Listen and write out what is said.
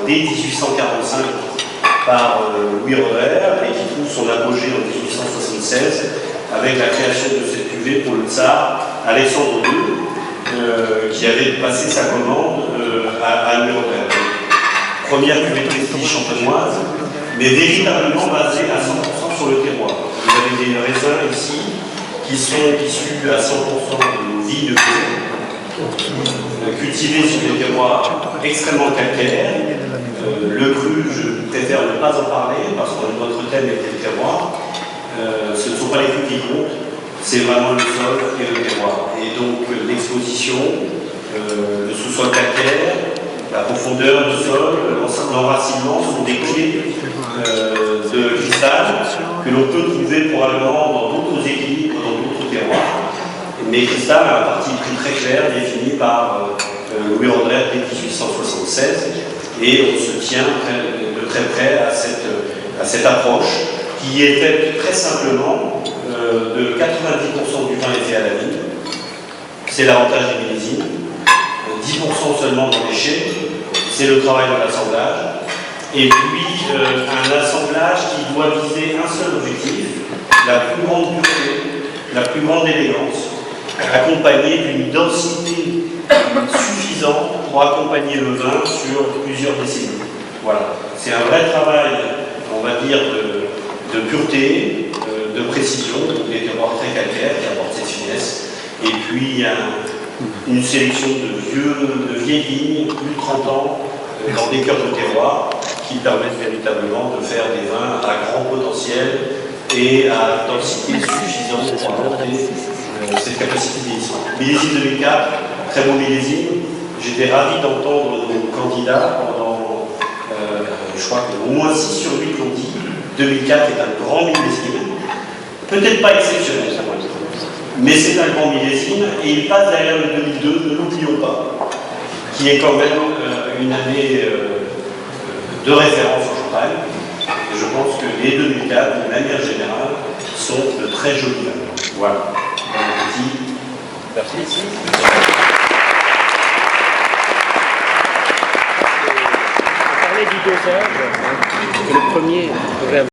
dès 1845 par Louis Roeder et qui trouve son apogée en 1876 avec la création de cette cuvée pour le tsar Alexandre II qui avait passé sa commande à Louis Roeder. Première cuvée de prestige champenoise, mais véritablement basée à 100% sur le terroir. Vous avez des raisins ici qui sont issus à 100% de vignes de cru, cultivés sur des terroirs extrêmement calcaires. Le cru, je préfère ne pas en parler parce que notre thème était le terroir. Ce ne sont pas les crus qui comptent, c'est vraiment le sol et le terroir. Et donc l'exposition, le sous-sol calcaire, la profondeur du sol, l'enracinement sont des clés de cristal que l'on peut trouver probablement dans d'autres équilibres, dans d'autres terroirs. Mais cristal a un parti pris très clair défini par Louis Roeder dès 1876 et on se tient de très près à cette approche qui est faite très simplement de 90% du vin est fait à la vigne. C'est l'avantage des millésimes. 10% seulement dans les chais, c'est le travail de l'assemblage. Et puis un assemblage qui doit viser un seul objectif, la plus grande pureté, la plus grande élégance, accompagné d'une densité suffisante pour accompagner le vin sur plusieurs décennies. Voilà, c'est un vrai travail, on va dire, de pureté, de précision, des terroirs très calcaires qui apportent cette finesse. Et puis une sélection de vieilles vignes, plus de 30 ans, dans des cœurs de terroir, qui permettent véritablement de faire des vins à grand potentiel et à densité suffisante pour apporter cette capacité de vieillissement. Millésime 2004, très bon millésime. J'étais ravi d'entendre nos candidats pendant, je crois qu'au moins 6 sur 8 l'ont dit. 2004 est un grand millésime, peut-être pas exceptionnel, mais c'est un grand millésime et il passe derrière le 2002, ne l'oublions pas, qui est quand même une année de référence au Champagne. Et je pense que les 2004, de manière générale, sont de très jolis vins. Voilà. Merci. On parlait du dosage, que le premier devrait avoir